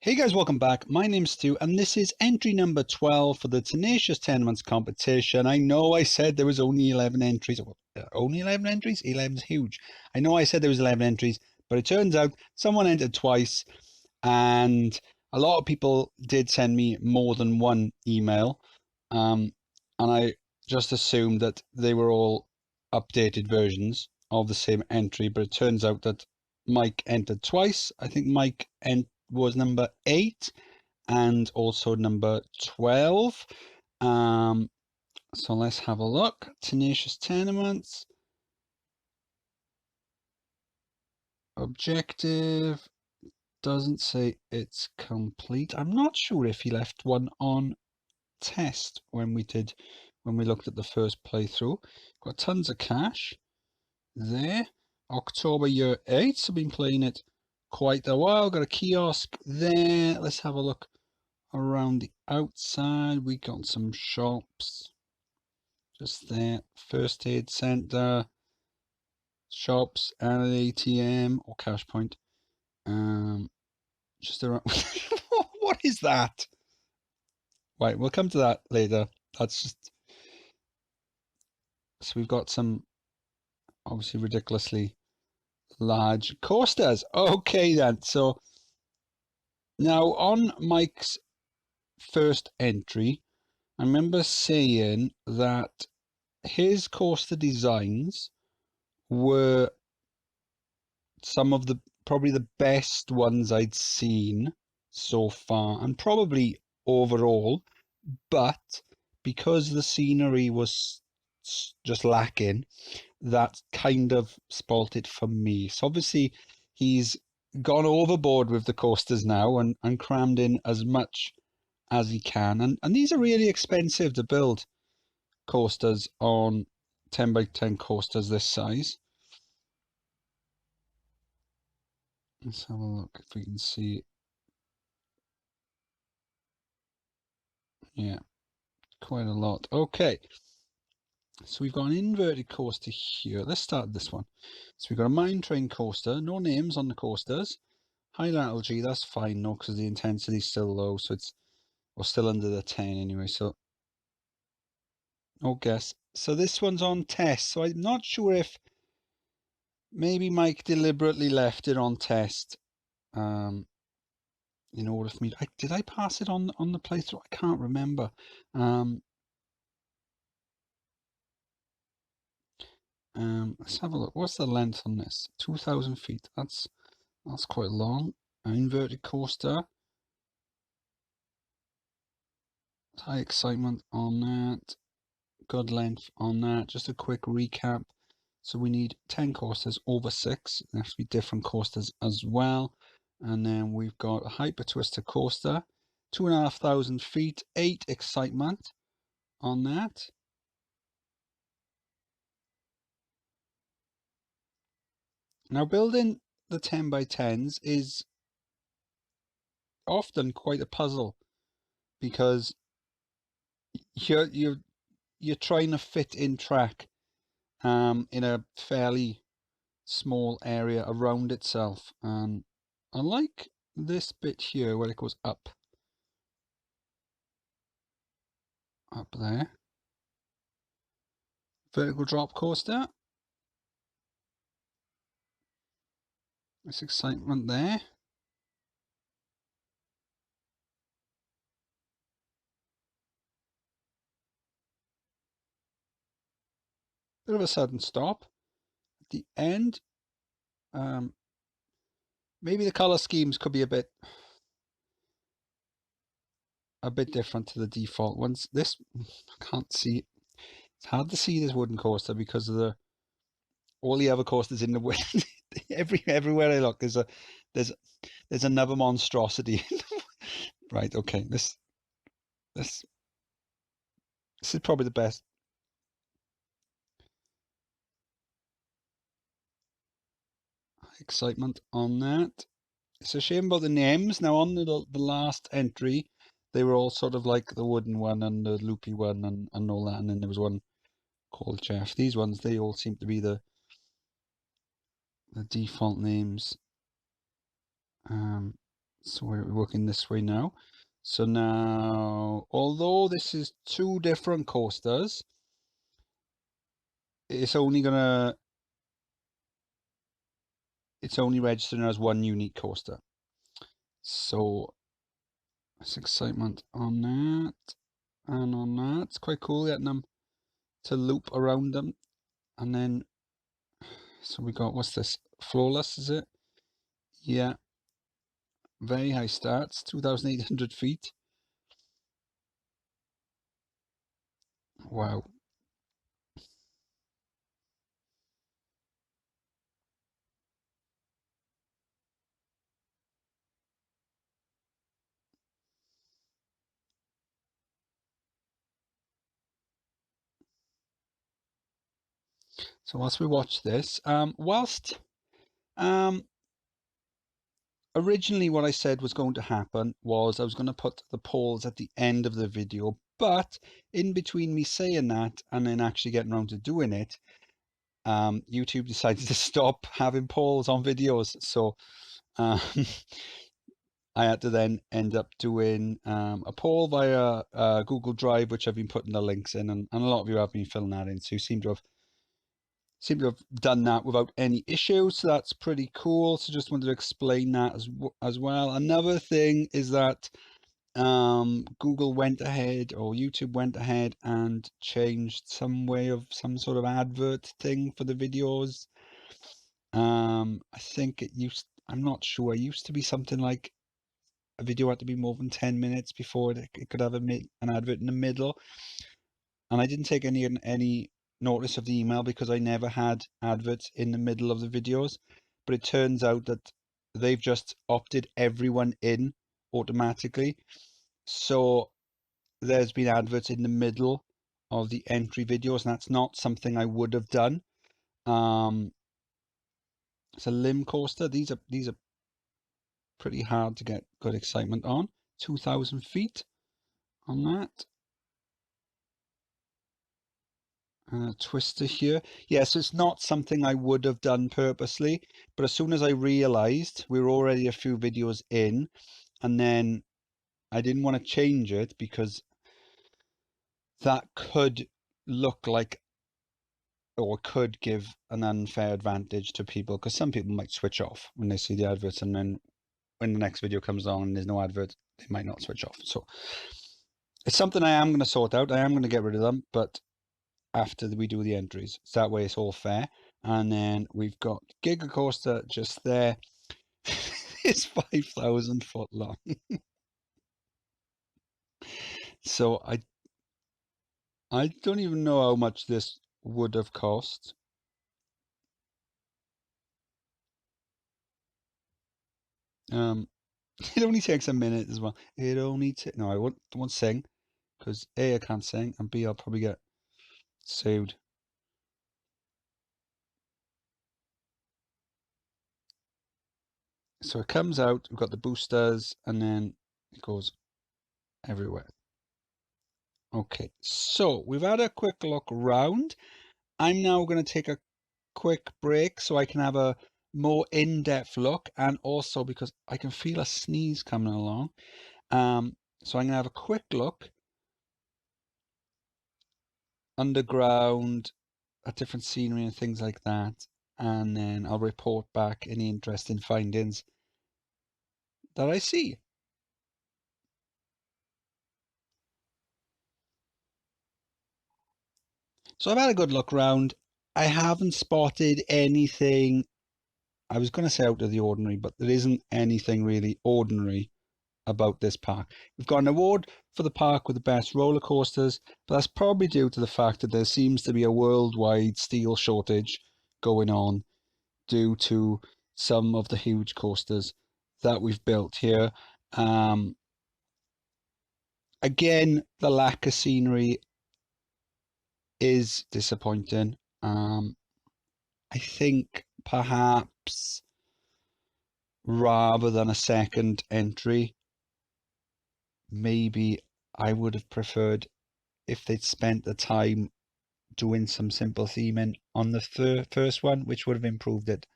Hey guys, welcome back. My name's Stu, and this is entry number 12 for the Tenacious Tenements Competition. I know I said there was only 11 entries. Only 11 entries? 11's huge. I know I said there was 11 entries, but it turns out someone entered twice, and a lot of people did send me more than one email, and I just assumed that they were all updated versions of the same entry, but it turns out that Mike entered twice. I think Mike was number 8 and also number 12. So let's have a look. Tenacious Tenements. Objective. Doesn't say it's complete. I'm not sure if he left one on test when we looked at the first playthrough. Got tons of cash there. October year 8, so been playing it quite a while. Got a kiosk there. Let's have a look around the outside. We got some shops just there. First aid center, shops, and an ATM or cash point. Just around. What is that? Right, we'll come to that later. That's just. So we've got some obviously ridiculously large coasters. Okay then. So now on Mike's first entry, I remember saying that his coaster designs were some of the probably the best ones I'd seen so far, and probably overall, but because the scenery was just lacking, that kind of spoilt it for me. So obviously he's gone overboard with the coasters now and crammed in as much as he can, and these are really expensive to build, coasters on 10 by 10 coasters this size. Let's have a look if we can see. Yeah, quite a lot. Okay, so we've got an inverted coaster here. Let's start this one. So we've got a mine train coaster, no names on the coasters. High lateral G, that's fine, no, because the intensity is still low, so we're still under the 10 anyway, so no guess. So this one's on test, so I'm not sure if maybe Mike deliberately left it on test. In order for me, did I pass it on the playthrough? I can't remember. Let's have a look. What's the length on this? 2,000 feet. That's quite long. An inverted coaster. High excitement on that. Good length on that. Just a quick recap. So we need 10 coasters over 6. There has to be different coasters as well. And then we've got a hyper twister coaster, 2,500 feet, 8 excitement on that. Now building the 10 by 10s is often quite a puzzle because you're trying to fit in track in a fairly small area around itself, and I like this bit here where it goes up there. Vertical drop coaster. This excitement there. Bit of a sudden stop at the end. Maybe the color schemes could be a bit different to the default ones. This, I can't see. It's hard to see this wooden coaster because of all the other coasters in the way. Everywhere I look, there's another monstrosity. Right. Okay. This is probably the best. Excitement on that. It's a shame about the names. Now on the last entry, they were all sort of like the wooden one and the loopy one and all that, and then there was one called Jeff. These ones, they all seem to be the default names. So we're working this way now. So now, although this is two different coasters, it's only registering as one unique coaster. So it's excitement on that and on that. It's quite cool getting them to loop around them. And then, so we got, what's this? Flawless, is it? Yeah. Very high starts, 2,800 feet. Wow. So whilst we watch this, originally what I said was going to happen was I was going to put the polls at the end of the video, but in between me saying that and then actually getting around to doing it, YouTube decided to stop having polls on videos. So I had to then end up doing a poll via Google Drive, which I've been putting the links in, and a lot of you have been filling that in, so you seem to have done that without any issues. So that's pretty cool. So just wanted to explain that as well. Another thing is that Google went ahead, or YouTube went ahead and changed some sort of advert thing for the videos. I think I'm not sure. It used to be something like a video had to be more than 10 minutes before it could have an advert in the middle. And I didn't take any notice of the email because I never had adverts in the middle of the videos. But it turns out that they've just opted everyone in automatically. So there's been adverts in the middle of the entry videos, and that's not something I would have done. It's a limb coaster. These are pretty hard to get good excitement on. 2,000 feet on that. Twister here. Yeah, so it's not something I would have done purposely, but as soon as I realized we were already a few videos in, and then I didn't want to change it because that could look like, or could give an unfair advantage to people, because some people might switch off when they see the adverts, and then when the next video comes on and there's no advert, they might not switch off. So it's something I am going to sort out. I am going to get rid of them, but after we do the entries, so that way it's all fair. And then we've got Giga Coaster just there. It's 5,000 foot long. So I don't even know how much this would have cost. It only takes a minute as well. It only no, I won't sing, because A, I can't sing, and B, I'll probably get sued. So it comes out, we've got the boosters, and then it goes everywhere. Okay, so we've had a quick look around. I'm now going to take a quick break so I can have a more in-depth look, and also because I can feel a sneeze coming along. So I'm going to have a quick look underground at different scenery and things like that, and then I'll report back any interesting findings that I see. So I've had a good look around. I haven't spotted anything, I was going to say out of the ordinary, but there isn't anything really ordinary about this park. We've got an award for the park with the best roller coasters, but that's probably due to the fact that there seems to be a worldwide steel shortage going on due to some of the huge coasters that we've built here. Again, the lack of scenery is disappointing. I think perhaps rather than a second entry, maybe I would have preferred if they'd spent the time doing some simple theming on the first one, which would have improved it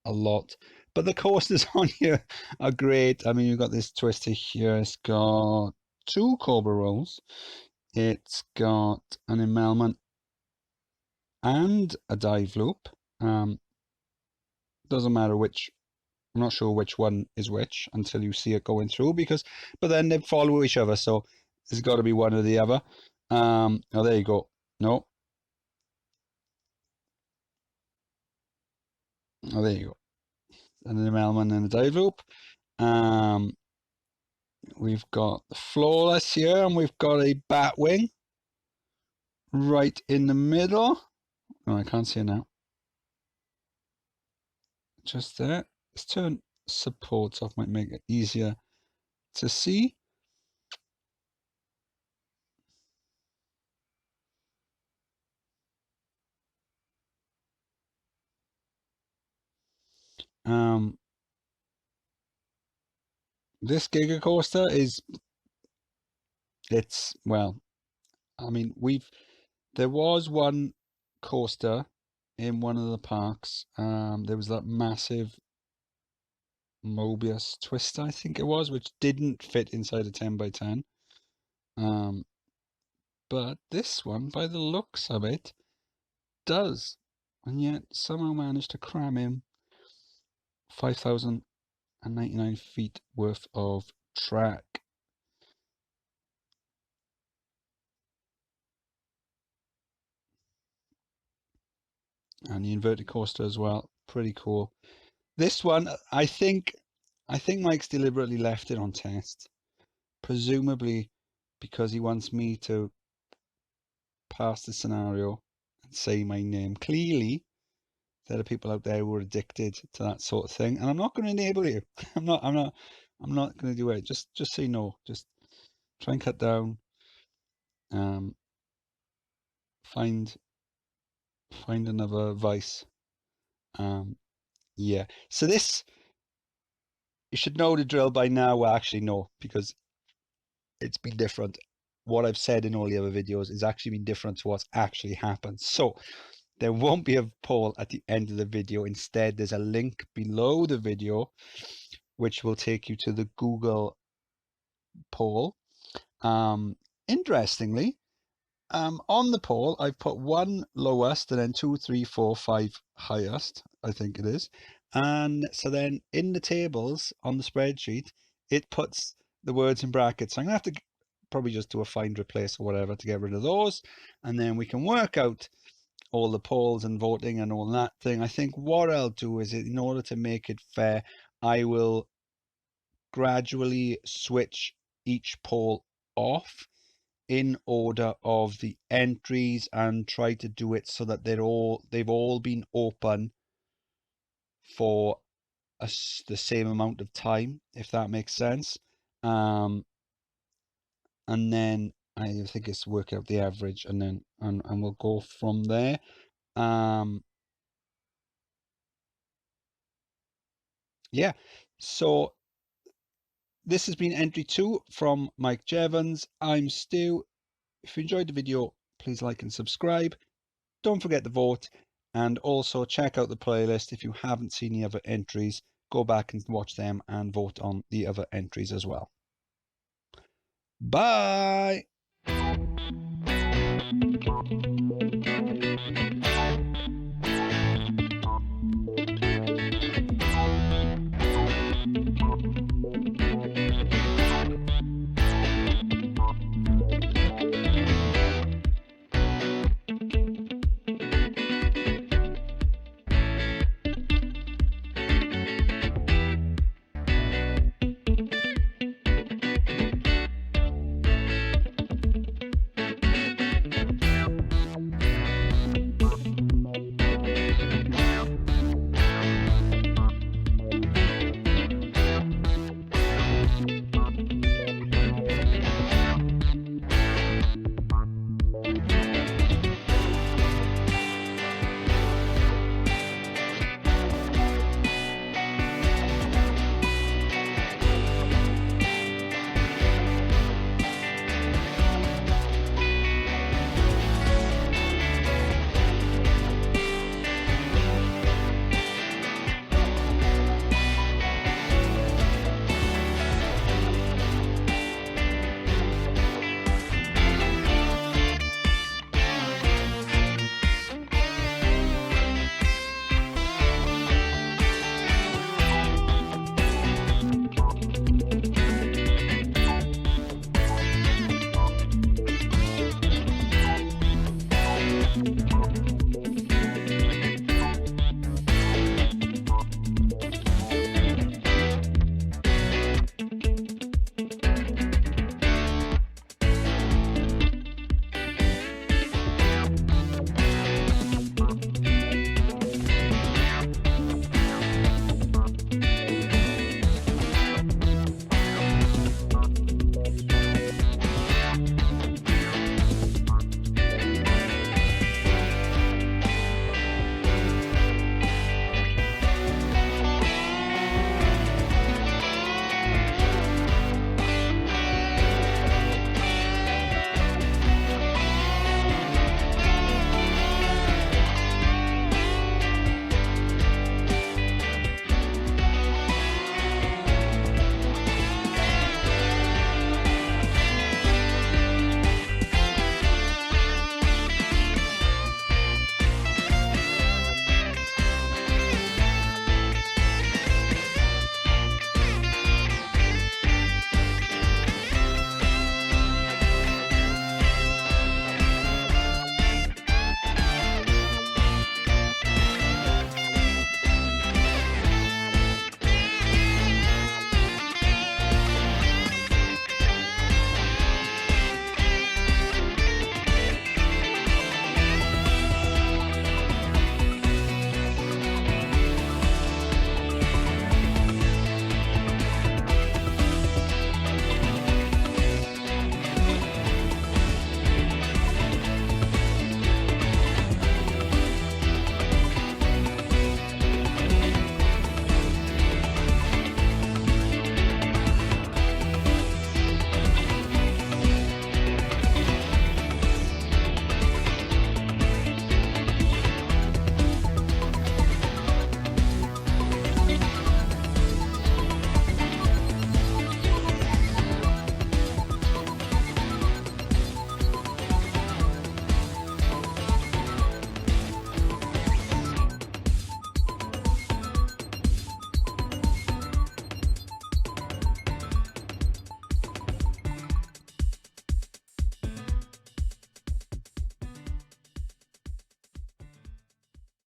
a lot. But the coasters on here are great. I mean, you've got this twister here. It's got 2 cobra rolls. It's got an emmelment and a dive loop. Doesn't matter which. I'm not sure which one is which until you see it going through, but then they follow each other, so there's got to be one or the other. Oh, there you go. No. Oh, there you go. And an emmelment and a dive loop. We've got the flawless here, and we've got a bat wing right in the middle. Oh, I can't see it now. Just there. Let's turn supports off, might make it easier to see. This Giga Coaster well, I mean, there was one coaster in one of the parks. There was that massive Mobius twister, I think it was, which didn't fit inside a 10x10. But this one, by the looks of it, does, and yet somehow managed to cram in 5,099 feet worth of track. And the inverted coaster as well, pretty cool. This one, I think Mike's deliberately left it on test, presumably because he wants me to pass the scenario and say my name. Clearly, there are people out there who are addicted to that sort of thing, and I'm not going to enable you. I'm not going to do it. Just say no. Just try and cut down. Find another vice. Yeah. So this, you should know the drill by now. Well, actually, no, because it's been different. What I've said in all the other videos is actually been different to what's actually happened. So there won't be a poll at the end of the video. Instead, there's a link below the video which will take you to the Google poll. Interestingly, on the poll, I've put 1 lowest and then 2, 3, 4, 5 highest, I think it is. And so then in the tables on the spreadsheet, it puts the words in brackets. So I'm going to have to probably just do a find, replace or whatever to get rid of those. And then we can work out all the polls and voting and all that thing. I think what I'll do is, in order to make it fair, I will gradually switch each poll off in order of the entries and try to do it so that they've all been open for the same amount of time, if that makes sense. And then I think it's work out the average, and then and we'll go from there. Yeah, so this has been entry 2 from Mike Jevons. I'm Stu. If you enjoyed the video, please like and subscribe. Don't forget to vote, and also check out the playlist. If you haven't seen the other entries, go back and watch them and vote on the other entries as well. Bye!